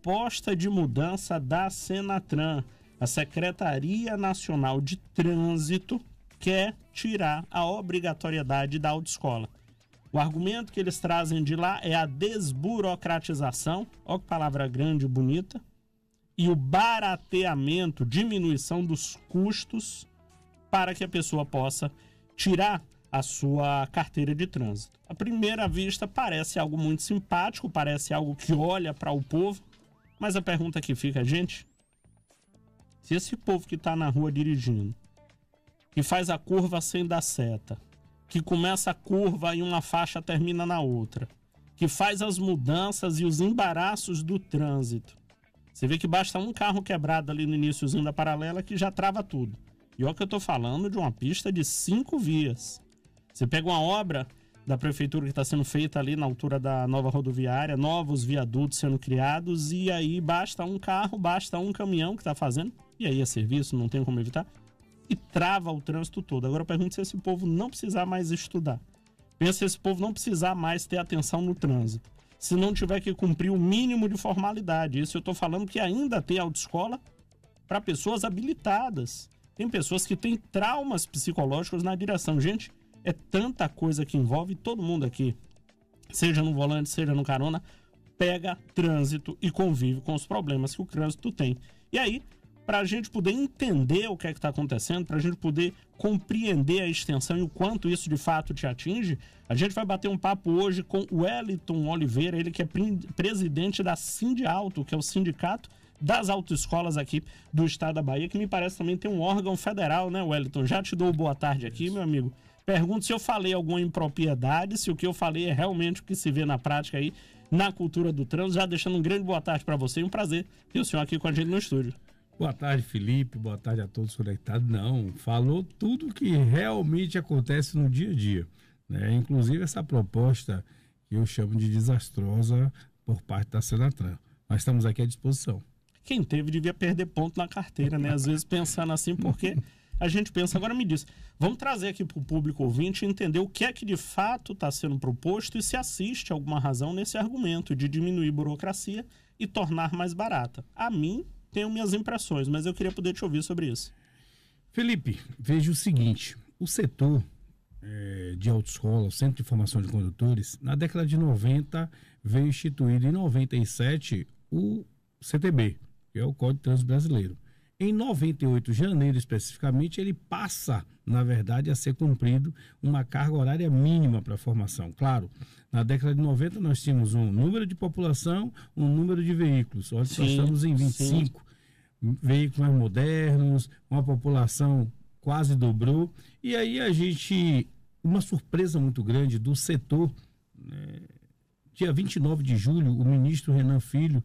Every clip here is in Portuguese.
proposta de mudança da Senatran. A Secretaria Nacional de Trânsito quer tirar a obrigatoriedade da autoescola. O argumento que eles trazem de lá é a desburocratização, ó que palavra grande e bonita, e o barateamento, diminuição dos custos para que a pessoa possa tirar a sua carteira de trânsito. À primeira vista parece algo muito simpático, parece algo que olha para o povo, mas a pergunta que fica, gente, se esse povo que está na rua dirigindo, que faz a curva sem dar seta, que começa a curva em uma faixa termina na outra, que faz as mudanças e os embaraços do trânsito, você vê que basta um carro quebrado ali no iniciozinho da paralela que já trava tudo. E olha que eu tô falando de uma pista de 5 vias. Você pega uma obra da prefeitura que está sendo feita ali na altura da nova rodoviária, novos viadutos sendo criados, e aí basta um carro, basta um caminhão que está fazendo, e aí é serviço, não tem como evitar, e trava o trânsito todo. Agora eu pergunto se esse povo não precisar mais estudar. Pensa se esse povo não precisar mais ter atenção no trânsito. Se não tiver que cumprir o mínimo de formalidade. Isso eu estou falando que ainda tem autoescola para pessoas habilitadas. Tem pessoas que têm traumas psicológicos na direção. Gente, é tanta coisa que envolve todo mundo aqui, seja no volante, seja no carona, pega trânsito e convive com os problemas que o trânsito tem. E aí, para a gente poder entender o que é que está acontecendo, para a gente poder compreender a extensão e o quanto isso de fato te atinge, a gente vai bater um papo hoje com o Wellington Oliveira, ele que é presidente da Sindialto, que é o sindicato das autoescolas aqui do estado da Bahia, que me parece também tem um órgão federal, né, Wellington? Já te dou boa tarde aqui, meu amigo. Pergunto se eu falei alguma impropriedade, se o que eu falei é realmente o que se vê na prática aí, na cultura do trânsito. Já deixando um grande boa tarde para você e um prazer ter o senhor aqui com a gente no estúdio. Boa tarde, Felipe. Boa tarde a todos conectados. Não, falou tudo que realmente acontece no dia a dia, né? Inclusive essa proposta que eu chamo de desastrosa por parte da Senatran. Mas estamos aqui à disposição. Quem teve devia perder ponto na carteira, né? Às vezes pensando assim, porque a gente pensa. Agora me diz, vamos trazer aqui para o público ouvinte entender o que é que de fato está sendo proposto e se assiste a alguma razão nesse argumento de diminuir burocracia e tornar mais barata. A mim, tenho minhas impressões, mas eu queria poder te ouvir sobre isso. Felipe, veja o seguinte, o setor de autoescola, o Centro de Formação de Condutores, na década de 90 veio instituído em 97 o CTB, que é o Código de Trânsito Brasileiro. Em 98, janeiro especificamente, ele passa, na verdade, a ser cumprido uma carga horária mínima para a formação. Claro, na década de 90 nós tínhamos um número de população, um número de veículos. Hoje nós estamos em 25 veículos mais modernos, uma população quase dobrou. E aí uma surpresa muito grande do setor, dia 29 de julho, o ministro Renan Filho,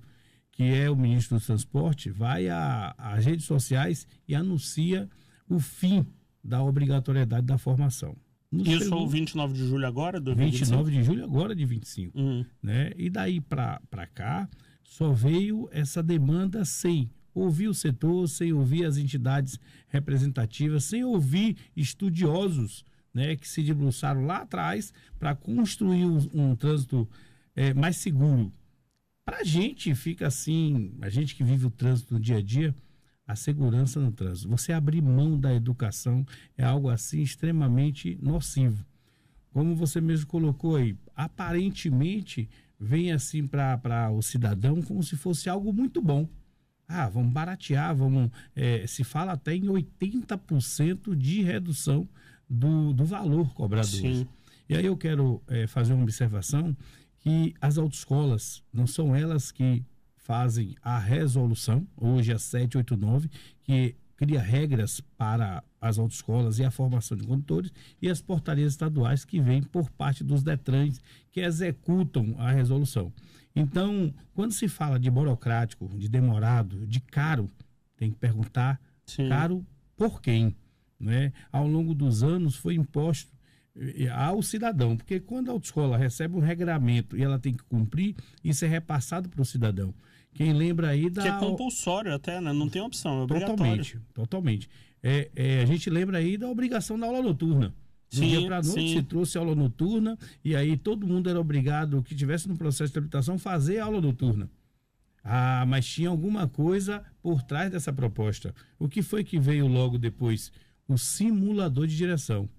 que é o ministro do Transporte, vai às redes sociais e anuncia o fim da obrigatoriedade da formação. Isso é o 29 de julho agora? 29 de julho agora de 25. Né? E daí para cá, só veio essa demanda sem ouvir o setor, sem ouvir as entidades representativas, sem ouvir estudiosos, né, que se debruçaram lá atrás para construir um trânsito mais seguro. Para a gente fica assim, a gente que vive o trânsito no dia a dia, a segurança no trânsito. Você abrir mão da educação é algo assim extremamente nocivo. Como você mesmo colocou aí, aparentemente vem assim para o cidadão como se fosse algo muito bom. Vamos baratear, se fala até em 80% de redução do valor cobrado hoje. E aí eu quero fazer uma observação que as autoescolas não são elas que fazem a resolução, hoje a 789, que cria regras para as autoescolas e a formação de condutores, e as portarias estaduais que vêm por parte dos DETRANs que executam a resolução. Então, quando se fala de burocrático, de demorado, de caro, tem que perguntar caro por quem, né? Ao longo dos anos foi imposto ao cidadão, porque quando a autoescola recebe um regramento e ela tem que cumprir, isso é repassado para o cidadão. Quem lembra aí da... Que é compulsório até, né? Não tem opção, é obrigatório. Totalmente. A gente lembra aí da obrigação da aula noturna. Do dia para a noite se trouxe aula noturna e aí todo mundo era obrigado, que tivesse no processo de habilitação, fazer aula noturna. Ah, mas tinha alguma coisa por trás dessa proposta. O que foi que veio logo depois? O simulador de direção.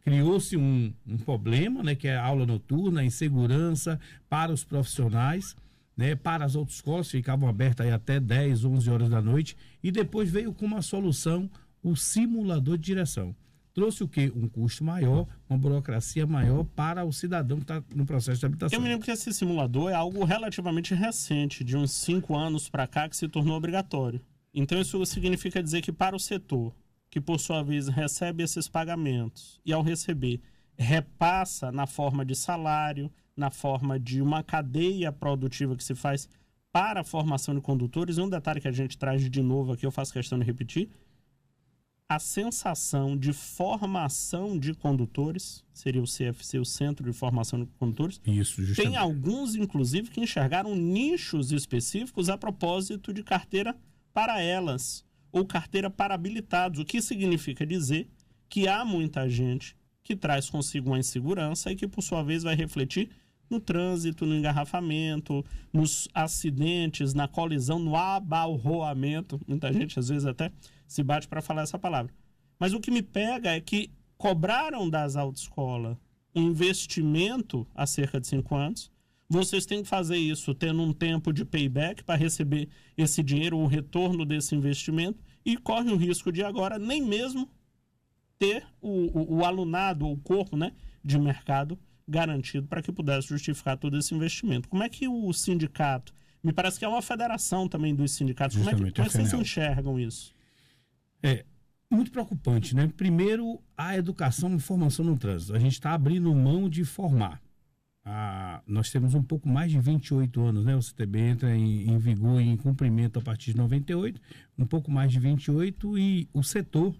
Criou-se um problema, né, que é a aula noturna, a insegurança para os profissionais, né, para as autoescolas, ficavam abertas aí até 10, 11 horas da noite, e depois veio com uma solução o simulador de direção. Trouxe o quê? Um custo maior, uma burocracia maior para o cidadão que está no processo de habilitação. Eu me lembro que esse simulador é algo relativamente recente, de uns 5 anos para cá, que se tornou obrigatório. Então isso significa dizer que para o setor, que por sua vez recebe esses pagamentos, e ao receber, repassa na forma de salário, na forma de uma cadeia produtiva que se faz para a formação de condutores, e um detalhe que a gente traz de novo aqui, eu faço questão de repetir, a sensação de formação de condutores, seria o CFC, o Centro de Formação de Condutores. Isso, justamente. Tem alguns, inclusive, que enxergaram nichos específicos a propósito de carteira para elas, ou carteira para habilitados, o que significa dizer que há muita gente que traz consigo uma insegurança e que, por sua vez, vai refletir no trânsito, no engarrafamento, nos acidentes, na colisão, no abalroamento. Muita gente, às vezes, até se bate para falar essa palavra. Mas o que me pega é que cobraram das autoescolas um investimento há cerca de 5 anos. Vocês têm que fazer isso tendo um tempo de payback para receber esse dinheiro, o retorno desse investimento, e corre o risco de agora nem mesmo ter o alunado, ou o corpo, né, de mercado garantido para que pudesse justificar todo esse investimento. Como é que o sindicato, me parece que é uma federação também dos sindicatos, como é que vocês enxergam isso? É muito preocupante, né? Primeiro, a educação e formação no trânsito. A gente está abrindo mão de formar. Nós temos um pouco mais de 28 anos, né? O CTB entra em vigor e em cumprimento a partir de 98, um pouco mais de 28, e o setor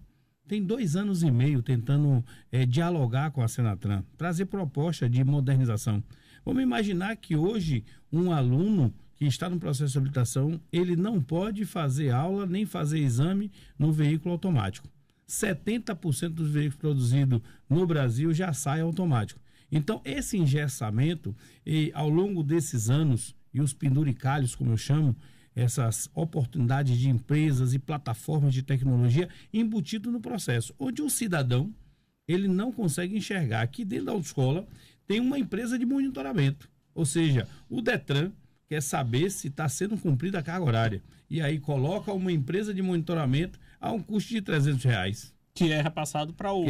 tem 2 anos e meio tentando dialogar com a Senatran, trazer proposta de modernização. Vamos imaginar que hoje um aluno que está no processo de habilitação, ele não pode fazer aula nem fazer exame no veículo automático. 70% dos veículos produzidos no Brasil já saem automático. Então, esse engessamento, ao longo desses anos, e os penduricalhos, como eu chamo, essas oportunidades de empresas e plataformas de tecnologia embutido no processo, onde o cidadão ele não consegue enxergar que dentro da autoescola tem uma empresa de monitoramento. Ou seja, o Detran quer saber se está sendo cumprida a carga horária. E aí coloca uma empresa de monitoramento a um custo de R$300. Que é repassado para o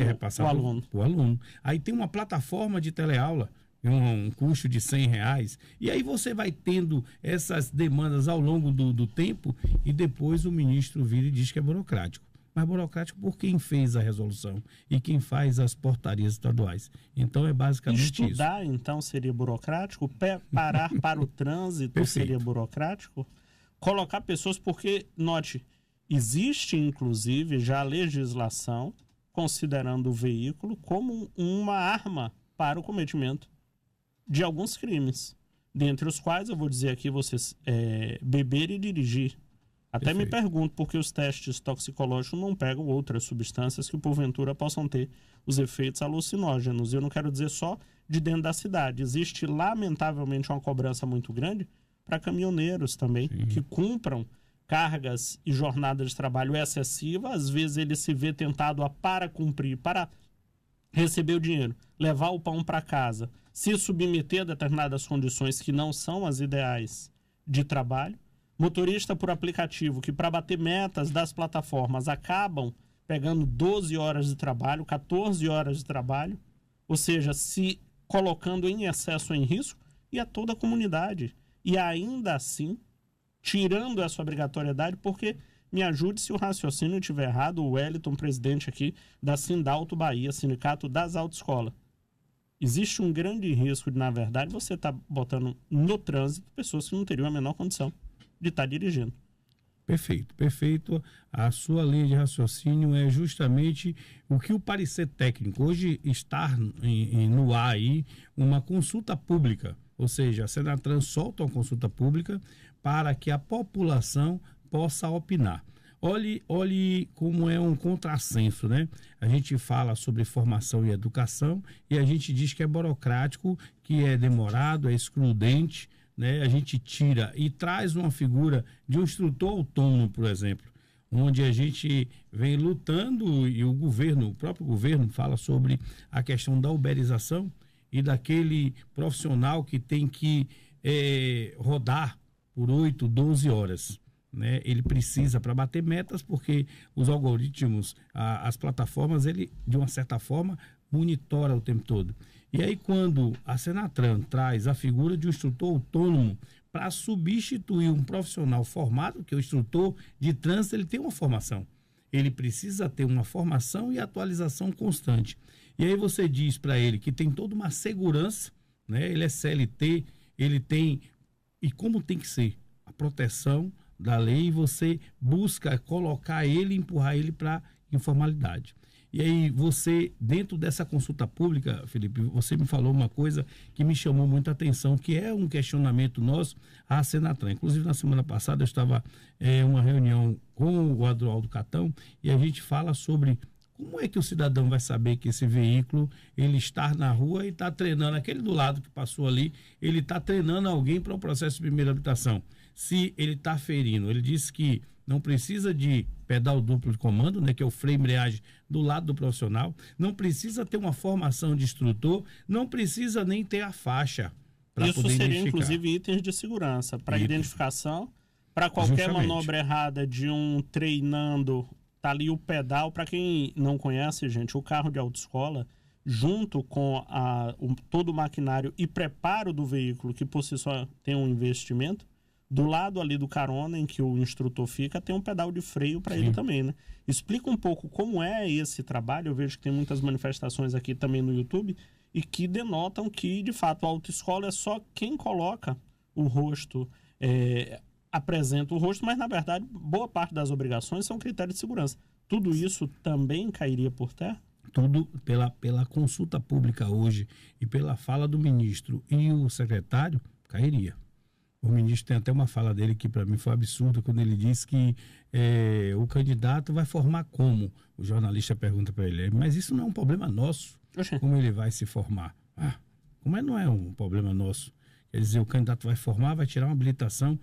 aluno. O aluno. Aí tem uma plataforma de teleaula, um custo de R$100. E aí você vai tendo essas demandas ao longo do tempo, e depois o ministro vira e diz que é burocrático. Mas burocrático por quem fez a resolução e quem faz as portarias estaduais. Então é basicamente isso. Estudar, então, seria burocrático? Preparar para o trânsito Perfeito. Seria burocrático? Colocar pessoas, porque, note, existe inclusive já a legislação considerando o veículo como uma arma para o cometimento de alguns crimes, dentre os quais eu vou dizer aqui vocês beber e dirigir. Até Perfeito. Me pergunto por que os testes toxicológicos não pegam outras substâncias que porventura possam ter os efeitos alucinógenos. Eu não quero dizer só de dentro da cidade. Existe, lamentavelmente, uma cobrança muito grande para caminhoneiros também, Sim. que cumpram cargas e jornadas de trabalho excessivas. Às vezes ele se vê tentado a para cumprir, para receber o dinheiro, levar o pão para casa, se submeter a determinadas condições que não são as ideais de trabalho. Motorista por aplicativo que, para bater metas das plataformas, acabam pegando 12 horas de trabalho, 14 horas de trabalho, ou seja, se colocando em excesso em risco, e a toda a comunidade. E ainda assim, tirando essa obrigatoriedade, porque, me ajude se o raciocínio estiver errado, o Wellington, presidente aqui da Sindalto Bahia, Sindicato das Autoescolas. Existe um grande risco de, na verdade, você estar botando no trânsito pessoas que não teriam a menor condição de estar dirigindo. Perfeito, perfeito. A sua linha de raciocínio é justamente o que o parecer técnico. Hoje está no ar aí uma consulta pública, ou seja, a Senatran solta uma consulta pública para que a população possa opinar. Olhe como é um contrassenso, né? A gente fala sobre formação e educação e a gente diz que é burocrático, que é demorado, é excludente, né, a gente tira e traz uma figura de um instrutor autônomo, por exemplo, onde a gente vem lutando e o próprio governo fala sobre a questão da uberização e daquele profissional que tem que rodar por 8, 12 horas. Né? Ele precisa para bater metas, porque os algoritmos, as plataformas, ele, de uma certa forma, monitora o tempo todo. E aí, quando a Senatran traz a figura de um instrutor autônomo para substituir um profissional formado, que é o instrutor de trânsito, ele tem uma formação. Ele precisa ter uma formação e atualização constante. E aí você diz para ele que tem toda uma segurança, né? Ele é CLT, ele tem... E como tem que ser? A proteção da lei, você busca colocar ele, empurrar ele para informalidade. E aí você, dentro dessa consulta pública, Felipe, você me falou uma coisa que me chamou muita atenção, que é um questionamento nosso à Senatran. Inclusive, na semana passada, eu estava em uma reunião com o Adroaldo Catão e a gente fala sobre como é que o cidadão vai saber que esse veículo, ele está na rua e está treinando, aquele do lado que passou ali, ele está treinando alguém para o processo de primeira habilitação. Se ele está ferindo, ele disse que não precisa de pedal duplo de comando, né, que é o freio e embreagem do lado do profissional, não precisa ter uma formação de instrutor, não precisa nem ter a faixa para poder Isso seria, identificar. inclusive, itens de segurança para identificação, para qualquer Justamente. manobra errada de um treinando, tá ali o pedal. Para quem não conhece, gente, o carro de autoescola, junto com todo o maquinário e preparo do veículo, que por si só tem um investimento, do lado ali do carona em que o instrutor fica, tem um pedal de freio para ele também, né? Explica um pouco como é esse trabalho. Eu vejo que tem muitas manifestações aqui também no YouTube e que denotam que, de fato, a autoescola é só quem coloca o rosto, apresenta o rosto, mas, na verdade, boa parte das obrigações são critérios de segurança. Tudo isso também cairia por terra? Tudo pela consulta pública hoje e pela fala do ministro e o secretário, cairia. O ministro tem até uma fala dele que para mim foi absurda, quando ele disse que o candidato vai formar como? O jornalista pergunta para ele, mas isso não é um problema nosso, como ele vai se formar? Como não é um problema nosso? Quer dizer, o candidato vai formar, vai tirar uma habilitação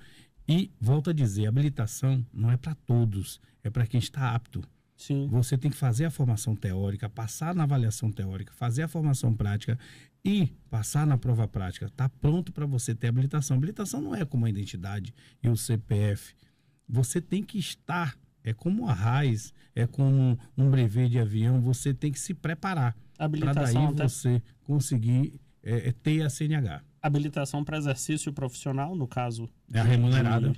e, volto a dizer, a habilitação não é para todos, é para quem está apto. Sim. Você tem que fazer a formação teórica, passar na avaliação teórica, fazer a formação prática e passar na prova prática. Está pronto para você ter habilitação. Habilitação não é como a identidade e o CPF. Você tem que estar, é como a RAIS, é como um brevet de avião, você tem que se preparar para daí você conseguir ter a CNH. Habilitação para exercício profissional, no caso... É a remunerada.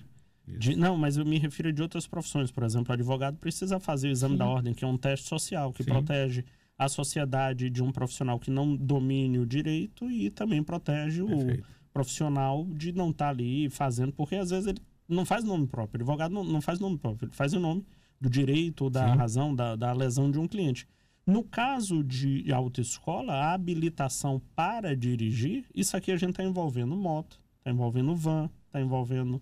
Não, mas eu me refiro de outras profissões. Por exemplo, o advogado precisa fazer o exame da ordem, que é um teste social que protege a sociedade de um profissional que não domine o direito e também protege o profissional de não estar ali fazendo, porque às vezes ele não faz nome próprio. O advogado não faz nome próprio, ele faz o nome do direito, da razão, da lesão de um cliente. No caso de autoescola, a habilitação para dirigir, isso aqui a gente está envolvendo moto, está envolvendo van, está envolvendo...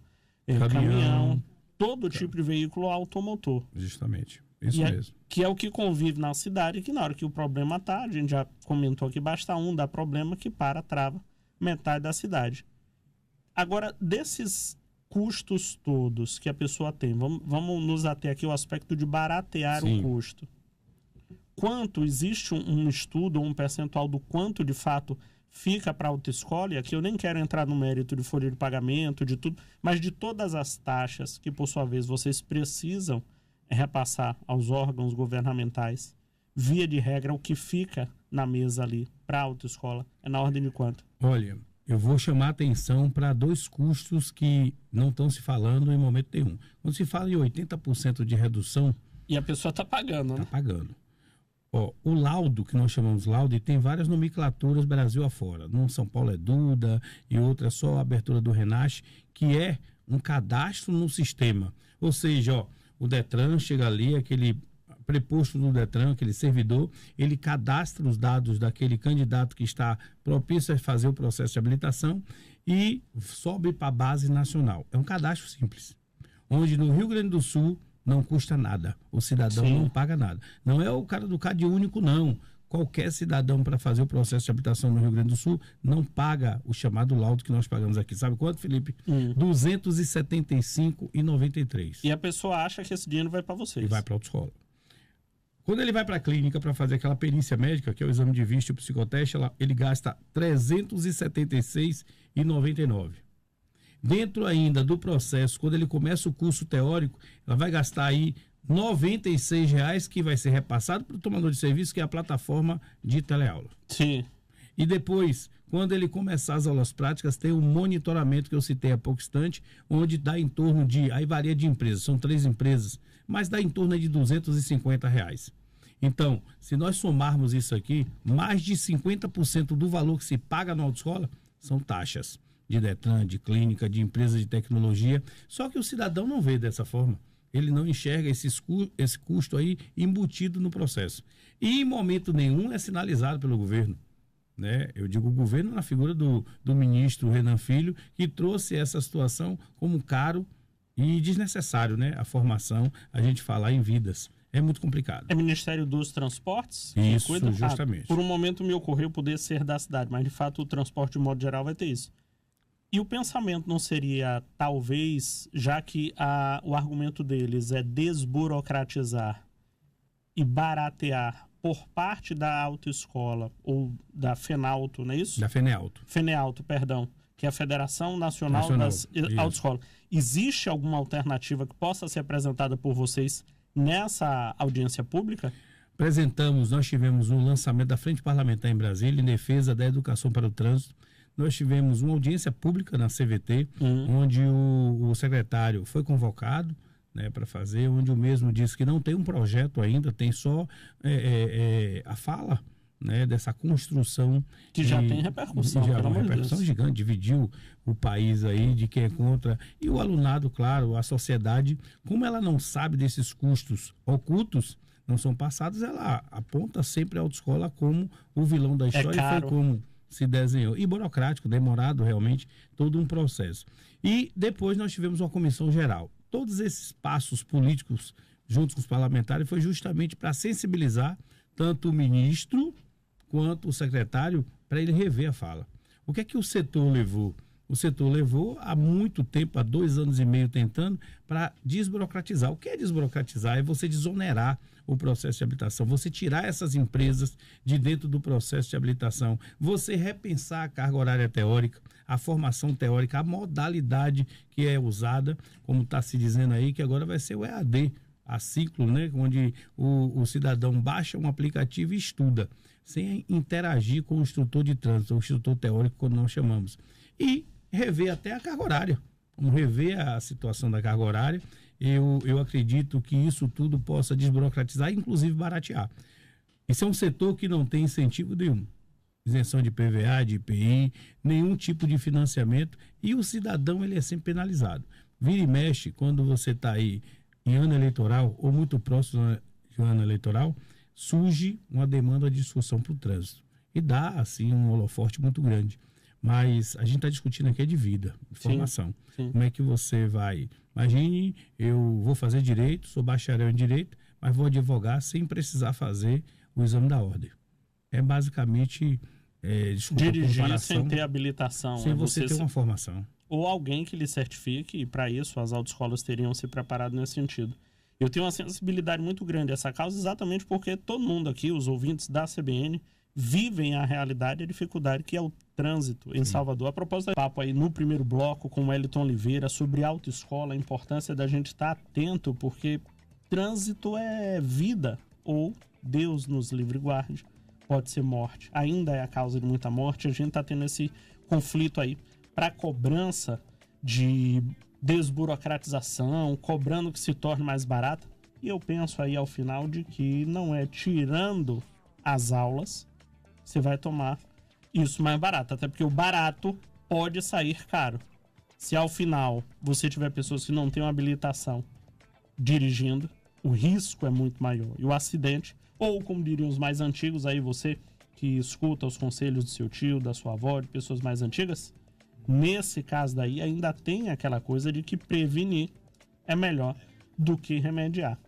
caminhão, todo tipo de veículo automotor. Justamente, isso mesmo. Que é o que convive na cidade, que na hora que o problema tá, a gente já comentou aqui, basta dá problema que trava metade da cidade. Agora, desses custos todos que a pessoa tem, vamos nos ater aqui ao aspecto de baratear o custo. Quanto existe um estudo, um percentual do quanto de fato fica para a autoescola, e aqui eu nem quero entrar no mérito de folha de pagamento, de tudo, mas de todas as taxas que, por sua vez, vocês precisam repassar aos órgãos governamentais, via de regra, o que fica na mesa ali para a autoescola é na ordem de quanto? Olha, eu vou chamar a atenção para dois custos que não estão se falando em momento nenhum. Quando se fala em 80% de redução... E a pessoa está pagando, né? Está pagando. O laudo, que nós chamamos laudo, e tem várias nomenclaturas Brasil afora. Num São Paulo é Duda e outra é só a abertura do Renache, que é um cadastro no sistema. Ou seja, o Detran chega ali, aquele preposto do Detran, aquele servidor, ele cadastra os dados daquele candidato que está propício a fazer o processo de habilitação e sobe para a base nacional. É um cadastro simples, onde no Rio Grande do Sul não custa nada, o cidadão não paga nada. Não é o cara do CadÚnico, não. qualquer cidadão para fazer o processo de habilitação no Rio Grande do Sul não paga o chamado laudo que nós pagamos aqui. Sabe quanto, Felipe? R$ 275,93. E a pessoa acha que esse dinheiro vai para vocês. E vai para a autoescola. Quando ele vai para a clínica para fazer aquela perícia médica, que é o exame de vista e o psicoteste, ele gasta R$ 376,99. Dentro ainda do processo, quando ele começa o curso teórico, ela vai gastar aí R$ 96,00, que vai ser repassado para o tomador de serviço, que é a plataforma de teleaula. Sim. E depois, quando ele começar as aulas práticas, tem um monitoramento que eu citei há pouco instante, onde dá em torno de, aí varia de empresas, são 3 empresas, mas dá em torno de R$ 250,00. Então, se nós somarmos isso aqui, mais de 50% do valor que se paga na autoescola são taxas de Detran, de clínica, de empresa de tecnologia. Só que o cidadão não vê dessa forma. Ele não enxerga esse custo aí embutido no processo. E em momento nenhum é sinalizado pelo governo. Né? Eu digo o governo na figura do ministro Renan Filho, que trouxe essa situação como caro e desnecessário, né? A formação, a gente falar em vidas. É muito complicado. É Ministério dos Transportes? Isso, justamente. Por um momento me ocorreu poder ser da cidade, mas de fato o transporte de modo geral vai ter isso. E o pensamento não seria, talvez, já que o argumento deles é desburocratizar e baratear por parte da autoescola, ou da FENALTO, não é isso? Da FENEALTO. FENEALTO, perdão, que é a Federação Nacional das Autoescolas. Existe alguma alternativa que possa ser apresentada por vocês nessa audiência pública? Nós tivemos um lançamento da Frente Parlamentar em Brasília, em defesa da educação para o trânsito. Nós tivemos uma audiência pública na CVT, onde o secretário foi convocado, né, para fazer, onde o mesmo disse que não tem um projeto ainda, tem só a fala, né, dessa construção. Que já tem repercussão, já uma repercussão gigante, dividiu o país aí de quem é contra. E o alunado, claro, a sociedade, como ela não sabe desses custos ocultos, não são passados, ela aponta sempre a autoescola como o vilão da história, e foi como se desenhou. E burocrático, demorado realmente, todo um processo. E depois nós tivemos uma comissão geral. Todos esses passos políticos, juntos com os parlamentares, foi justamente para sensibilizar tanto o ministro quanto o secretário, para ele rever a fala. O que é que o setor levou? O setor levou há muito tempo, há 2 anos e meio tentando, para desburocratizar. O que é desburocratizar? É você desonerar o processo de habilitação, você tirar essas empresas de dentro do processo de habilitação, você repensar a carga horária teórica, a formação teórica, a modalidade que é usada, como está se dizendo aí, que agora vai ser o EAD, a ciclo, né? Onde o cidadão baixa um aplicativo e estuda, sem interagir com o instrutor de trânsito, o instrutor teórico, como nós chamamos. E rever até a carga horária. Vamos rever a situação da carga horária. Eu acredito que isso tudo possa desburocratizar e, inclusive, baratear. Esse é um setor que não tem incentivo nenhum. Isenção de PVA, de IPI, nenhum tipo de financiamento. E o cidadão, ele é sempre penalizado. Vira e mexe, quando você está aí em ano eleitoral ou muito próximo de ano eleitoral, surge uma demanda de discussão para o trânsito. E dá, assim, um holofote muito grande. Mas a gente está discutindo aqui de vida, de formação. Sim. Como é que você vai... Imagine, eu vou fazer direito, sou bacharel em direito, mas vou advogar sem precisar fazer o exame da ordem. É basicamente... dirigir sem ter habilitação. Sem você ter uma formação. Ou alguém que lhe certifique, e para isso as autoescolas teriam se preparado nesse sentido. Eu tenho uma sensibilidade muito grande a essa causa, exatamente porque todo mundo aqui, os ouvintes da CBN, vivem a realidade e a dificuldade que é o trânsito em Salvador. A propósito do papo aí no primeiro bloco com o Wellington Oliveira sobre autoescola, a importância da gente estar atento, porque trânsito é vida, ou Deus nos livre e guarde, pode ser morte. Ainda é a causa de muita morte. A gente está tendo esse conflito aí para cobrança de desburocratização, cobrando que se torne mais barato. E eu penso aí ao final de que não é tirando as aulas você vai tomar isso mais barato, até porque o barato pode sair caro. Se ao final você tiver pessoas que não têm uma habilitação dirigindo, o risco é muito maior. E o acidente, ou como diriam os mais antigos, aí você que escuta os conselhos do seu tio, da sua avó, de pessoas mais antigas, nesse caso daí ainda tem aquela coisa de que prevenir é melhor do que remediar.